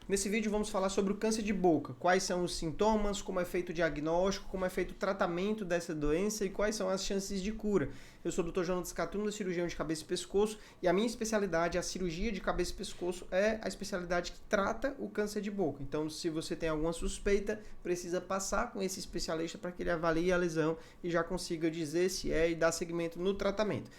Nesse vídeo vamos falar sobre o câncer de boca, quais são os sintomas, como é feito o diagnóstico, como é feito o tratamento dessa doença e quais são as chances de cura. Eu sou o Dr. Jonas Scatunda, cirurgião de cabeça e pescoço, e a minha especialidade, a cirurgia de cabeça e pescoço, é a especialidade que trata o câncer de boca. Então, se você tem alguma suspeita, precisa passar com esse especialista para que ele avalie a lesão e já consiga dizer se é e dar seguimento no tratamento.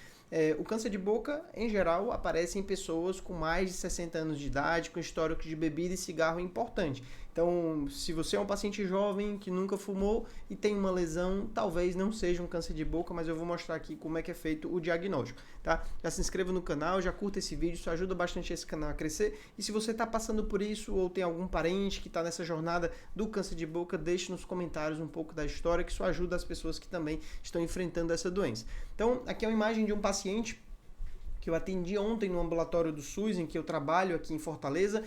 O câncer de boca, em geral, aparece em pessoas com mais de 60 anos de idade, com histórico de bebida e cigarro importante. Então, se você é um paciente jovem que nunca fumou e tem uma lesão, talvez não seja um câncer de boca, mas eu vou mostrar aqui como é que é feito o diagnóstico, tá? Já se inscreva no canal, já curta esse vídeo, isso ajuda bastante esse canal a crescer. E se você está passando por isso ou tem algum parente que está nessa jornada do câncer de boca, deixe nos comentários um pouco da história, que isso ajuda as pessoas que também estão enfrentando essa doença. Então, aqui é uma imagem de um paciente que eu atendi ontem no ambulatório do SUS, em que eu trabalho aqui em Fortaleza,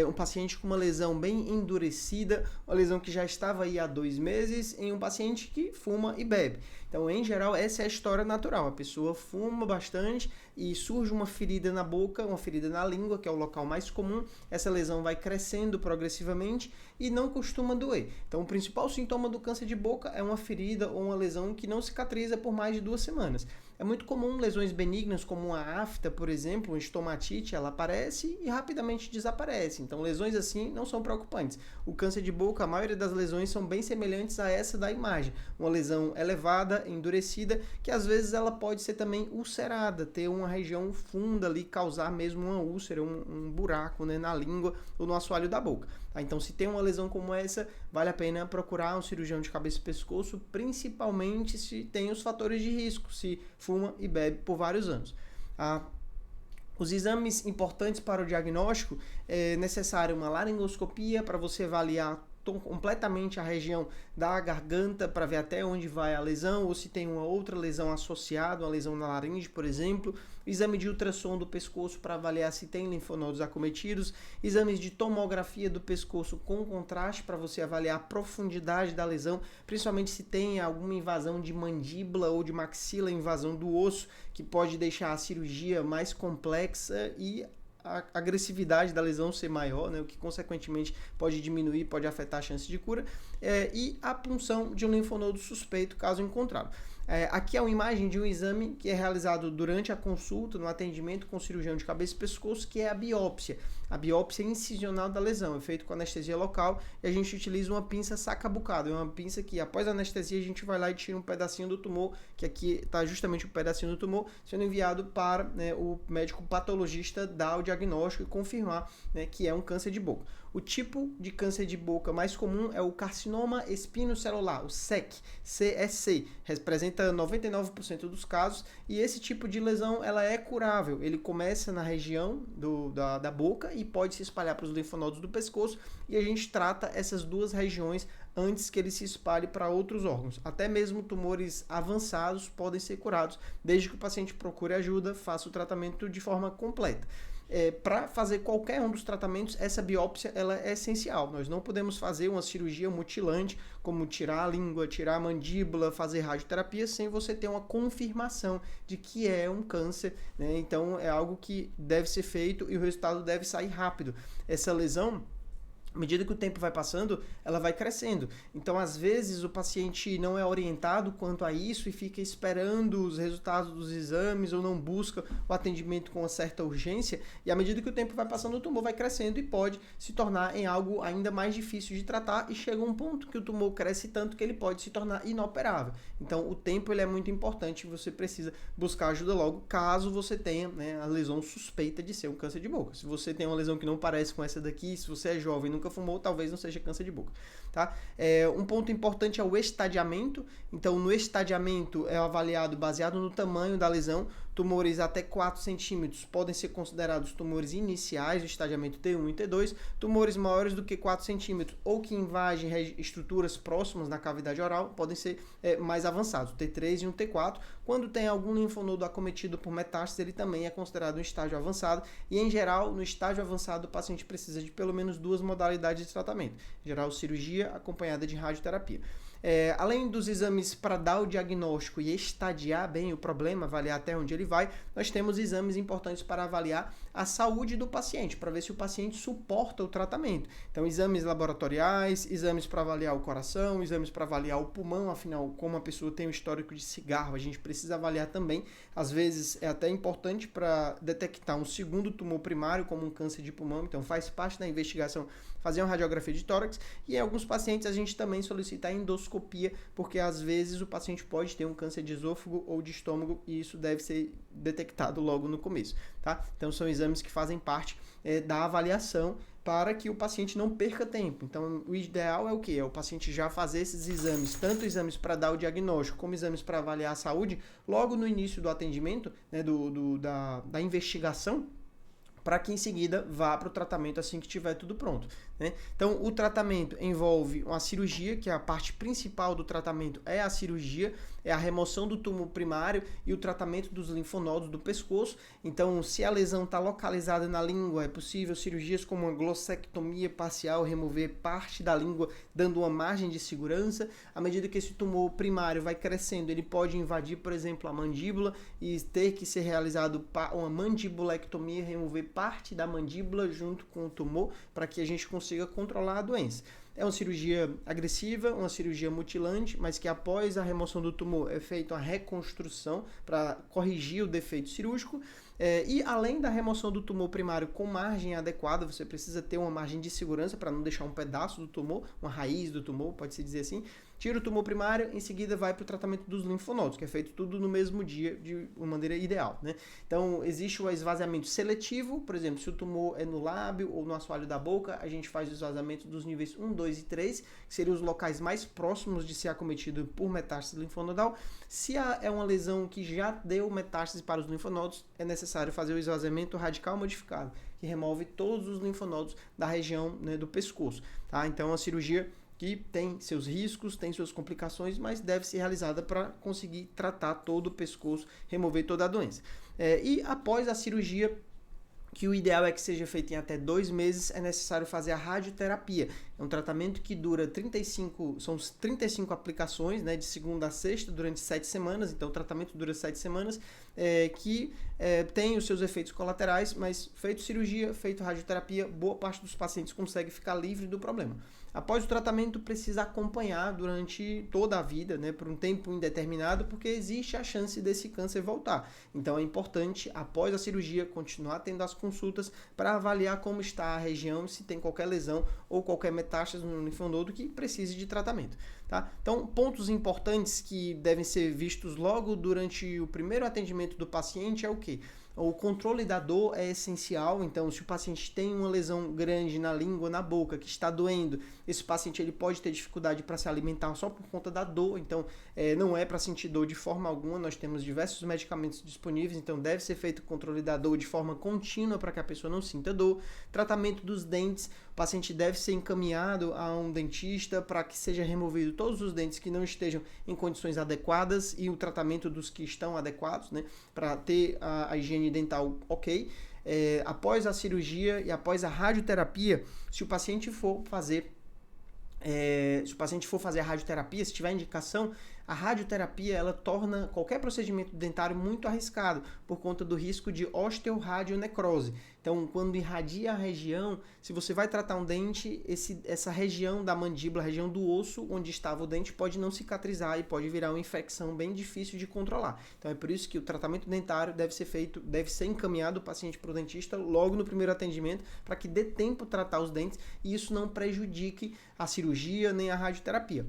um paciente com uma lesão bem endurecida, uma lesão que já estava aí há 2 meses, em um paciente que fuma e bebe. Então, em geral, essa é a história natural. A pessoa fuma bastante e surge uma ferida na boca, uma ferida na língua, que é o local mais comum. Essa lesão vai crescendo progressivamente e não costuma doer. Então, o principal sintoma do câncer de boca é uma ferida ou uma lesão que não cicatriza por mais de 2 semanas. É muito comum lesões benignas, como uma afta, por exemplo, uma estomatite, ela aparece e rapidamente desaparece. Então, lesões assim não são preocupantes. O câncer de boca, a maioria das lesões são bem semelhantes a essa da imagem. Uma lesão elevada, endurecida, que às vezes ela pode ser também ulcerada, ter uma região funda ali, causar mesmo uma úlcera, um buraco, né, na língua ou no assoalho da boca. Então, se tem uma lesão como essa, vale a pena procurar um cirurgião de cabeça e pescoço, principalmente se tem os fatores de risco, se fuma e bebe por vários anos. Os exames importantes para o diagnóstico é necessário uma laringoscopia para você avaliar completamente a região da garganta para ver até onde vai a lesão ou se tem uma outra lesão associada, uma lesão na laringe, por exemplo. Exame de ultrassom do pescoço para avaliar se tem linfonodos acometidos. Exames de tomografia do pescoço com contraste para você avaliar a profundidade da lesão, principalmente se tem alguma invasão de mandíbula ou de maxila, invasão do osso, que pode deixar a cirurgia mais complexa e a agressividade da lesão ser maior, né, o que consequentemente pode diminuir, pode afetar a chance de cura, e a punção de um linfonodo suspeito, caso encontrado. Aqui é uma imagem de um exame que é realizado durante a consulta, no atendimento com o cirurgião de cabeça e pescoço, que é a biópsia. A biópsia incisional da lesão é feita com anestesia local e a gente utiliza uma pinça sacabucada. É uma pinça que, após a anestesia, a gente vai lá e tira um pedacinho do tumor, que aqui está justamente um pedacinho do tumor, sendo enviado para, né, o médico patologista dar o diagnóstico e confirmar, né, que é um câncer de boca. O tipo de câncer de boca mais comum é o carcinoma espinocelular, o CEC, representa 99% dos casos, e esse tipo de lesão ela é curável. Ele começa na região da boca e pode se espalhar para os linfonodos do pescoço, e a gente trata essas 2 regiões antes que ele se espalhe para outros órgãos. Até mesmo tumores avançados podem ser curados, desde que o paciente procure ajuda, faça o tratamento de forma completa. Para fazer qualquer um dos tratamentos, essa biópsia ela é essencial. Nós não podemos fazer uma cirurgia mutilante, como tirar a língua, tirar a mandíbula, fazer radioterapia, sem você ter uma confirmação de que é um câncer, né? Então, é algo que deve ser feito e o resultado deve sair rápido. Essa lesão, à medida que o tempo vai passando, ela vai crescendo. Então, às vezes, o paciente não é orientado quanto a isso e fica esperando os resultados dos exames ou não busca o atendimento com uma certa urgência. E à medida que o tempo vai passando, o tumor vai crescendo e pode se tornar em algo ainda mais difícil de tratar, e chega um ponto que o tumor cresce tanto que ele pode se tornar inoperável. Então, o tempo ele é muito importante e você precisa buscar ajuda logo, caso você tenha, né, a lesão suspeita de ser um câncer de boca. Se você tem uma lesão que não parece com essa daqui, se você é jovem e nunca fumou, talvez não seja câncer de boca, tá? Um ponto importante é o estadiamento. Então, no estadiamento é avaliado baseado no tamanho da lesão. Tumores até 4 centímetros podem ser considerados tumores iniciais, o estadiamento T1 e T2. Tumores maiores do que 4 centímetros ou que invagem estruturas próximas na cavidade oral podem ser mais avançados, T3 e um T4. Quando tem algum linfonodo acometido por metástase, ele também é considerado um estágio avançado. E, em geral, no estágio avançado, o paciente precisa de pelo menos 2 modalidades de tratamento. Em geral, cirurgia acompanhada de radioterapia. Além dos exames para dar o diagnóstico e estadiar bem o problema, avaliar até onde ele vai, nós temos exames importantes para avaliar a saúde do paciente, para ver se o paciente suporta o tratamento. Então, exames laboratoriais, exames para avaliar o coração, exames para avaliar o pulmão, afinal, como a pessoa tem um histórico de cigarro, a gente precisa avaliar também. Às vezes, é até importante para detectar um segundo tumor primário, como um câncer de pulmão, então faz parte da investigação fazer uma radiografia de tórax, e em alguns pacientes a gente também solicita a endoscopia, porque às vezes o paciente pode ter um câncer de esôfago ou de estômago, e isso deve ser detectado logo no começo, tá? Então são exames que fazem parte da avaliação para que o paciente não perca tempo. Então, o ideal é o quê? É o paciente já fazer esses exames, tanto exames para dar o diagnóstico, como exames para avaliar a saúde, logo no início do atendimento, né, da investigação, para que em seguida vá para o tratamento assim que tiver tudo pronto, né? Então, o tratamento envolve uma cirurgia, que é a parte principal do tratamento é a cirurgia, é a remoção do tumor primário e o tratamento dos linfonodos do pescoço. Então, se a lesão está localizada na língua, é possível cirurgias como uma glossectomia parcial, remover parte da língua, dando uma margem de segurança. À medida que esse tumor primário vai crescendo, ele pode invadir, por exemplo, a mandíbula e ter que ser realizado uma mandibulectomia, remover parte da mandíbula junto com o tumor, para que a gente consiga controlar a doença. É uma cirurgia agressiva, uma cirurgia mutilante, mas que após a remoção do tumor é feita uma reconstrução para corrigir o defeito cirúrgico. E além da remoção do tumor primário com margem adequada, você precisa ter uma margem de segurança para não deixar um pedaço do tumor, uma raiz do tumor, pode-se dizer assim. Tira o tumor primário, em seguida vai para o tratamento dos linfonodos, que é feito tudo no mesmo dia, de uma maneira ideal, né? Então, existe o esvaziamento seletivo, por exemplo, se o tumor é no lábio ou no assoalho da boca, a gente faz o esvaziamento dos níveis 1, 2 e 3, que seriam os locais mais próximos de ser acometido por metástase linfonodal. Se é uma lesão que já deu metástase para os linfonodos, é necessário fazer o esvaziamento radical modificado, que remove todos os linfonodos da região, né, do pescoço, tá? Então, é uma cirurgia que tem seus riscos, tem suas complicações, mas deve ser realizada para conseguir tratar todo o pescoço, remover toda a doença. E após a cirurgia, que o ideal é que seja feito em até 2 meses, é necessário fazer a radioterapia. É um tratamento que dura 35 aplicações, né, de segunda a sexta, durante 7 semanas. Então, o tratamento dura 7 semanas, que tem os seus efeitos colaterais, mas feito cirurgia, feito radioterapia, boa parte dos pacientes consegue ficar livre do problema. Após o tratamento, precisa acompanhar durante toda a vida, né, por um tempo indeterminado, porque existe a chance desse câncer voltar. Então, é importante, após a cirurgia, continuar tendo as consultas para avaliar como está a região, se tem qualquer lesão ou qualquer metástase no linfonodo que precise de tratamento, tá? Então, pontos importantes que devem ser vistos logo durante o primeiro atendimento do paciente é o quê? O controle da dor é essencial. Então, se o paciente tem uma lesão grande na língua, na boca, que está doendo, esse paciente ele pode ter dificuldade para se alimentar só por conta da dor. Então, não é para sentir dor de forma alguma. Nós temos diversos medicamentos disponíveis, então deve ser feito o controle da dor de forma contínua para que a pessoa não sinta dor. Tratamento dos dentes, o paciente deve ser encaminhado a um dentista para que seja removido todos os dentes que não estejam em condições adequadas e o tratamento dos que estão adequados, né, para ter a higiene dental ok. Após a cirurgia e após a radioterapia, se o paciente for fazer a radioterapia, se tiver indicação, a radioterapia ela torna qualquer procedimento dentário muito arriscado por conta do risco de osteoradionecrose. Então, quando irradia a região, se você vai tratar um dente, essa região da mandíbula, a região do osso onde estava o dente, pode não cicatrizar e pode virar uma infecção bem difícil de controlar. Então, é por isso que o tratamento dentário deve ser encaminhado o paciente para o dentista logo no primeiro atendimento, para que dê tempo tratar os dentes e isso não prejudique a cirurgia nem a radioterapia.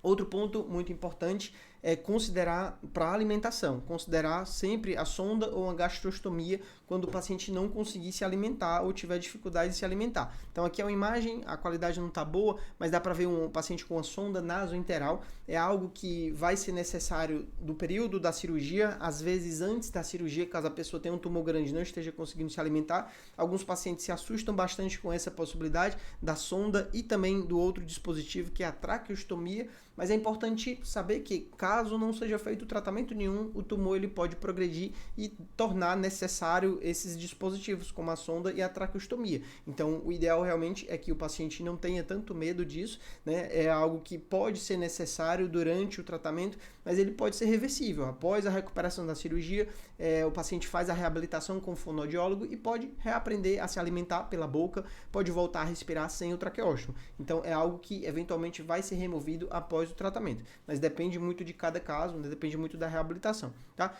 Outro ponto muito importante é considerar para a alimentação, considerar sempre a sonda ou a gastrostomia quando o paciente não conseguir se alimentar ou tiver dificuldade de se alimentar. Então aqui é uma imagem, a qualidade não está boa, mas dá para ver um paciente com a sonda nasointeral. É algo que vai ser necessário do período da cirurgia, às vezes antes da cirurgia, caso a pessoa tenha um tumor grande e não esteja conseguindo se alimentar. Alguns pacientes se assustam bastante com essa possibilidade da sonda e também do outro dispositivo que é a traqueostomia, mas é importante saber que caso não seja feito tratamento nenhum, o tumor ele pode progredir e tornar necessário esses dispositivos, como a sonda e a traqueostomia. Então, o ideal realmente é que o paciente não tenha tanto medo disso, né? É algo que pode ser necessário durante o tratamento, mas ele pode ser reversível. Após a recuperação da cirurgia, o paciente faz a reabilitação com o fonoaudiólogo e pode reaprender a se alimentar pela boca, pode voltar a respirar sem o traqueóstomo. Então, é algo que eventualmente vai ser removido após o tratamento, mas depende muito de cada caso, né? Depende muito da reabilitação, tá?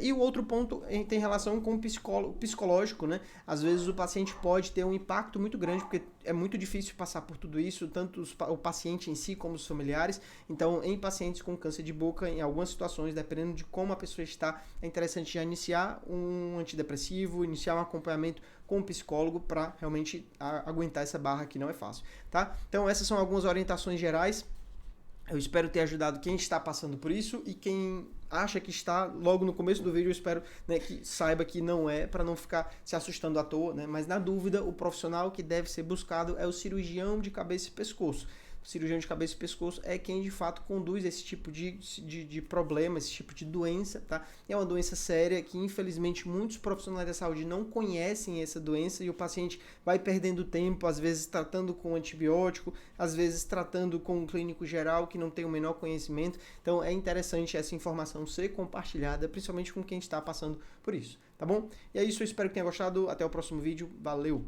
E o outro ponto tem relação com o psicológico, né? Às vezes o paciente pode ter um impacto muito grande, porque é muito difícil passar por tudo isso, tanto o paciente em si como os familiares. Então, em pacientes com câncer de boca, em algumas situações, dependendo de como a pessoa está, é interessante já iniciar um antidepressivo, iniciar um acompanhamento com o psicólogo para realmente aguentar essa barra que não é fácil, tá? Então, essas são algumas orientações gerais. Eu espero ter ajudado quem está passando por isso e quem acha que está, logo no começo do vídeo, eu espero, né, que saiba que não é, para não ficar se assustando à toa, né? Mas na dúvida, o profissional que deve ser buscado é o cirurgião de cabeça e pescoço. O cirurgião de cabeça e pescoço é quem de fato conduz esse tipo de problema, esse tipo de doença, tá? É uma doença séria que infelizmente muitos profissionais da saúde não conhecem essa doença e o paciente vai perdendo tempo, às vezes tratando com antibiótico, às vezes tratando com um clínico geral que não tem o menor conhecimento. Então é interessante essa informação ser compartilhada, principalmente com quem está passando por isso, tá bom? E é isso, eu espero que tenha gostado. Até o próximo vídeo. Valeu!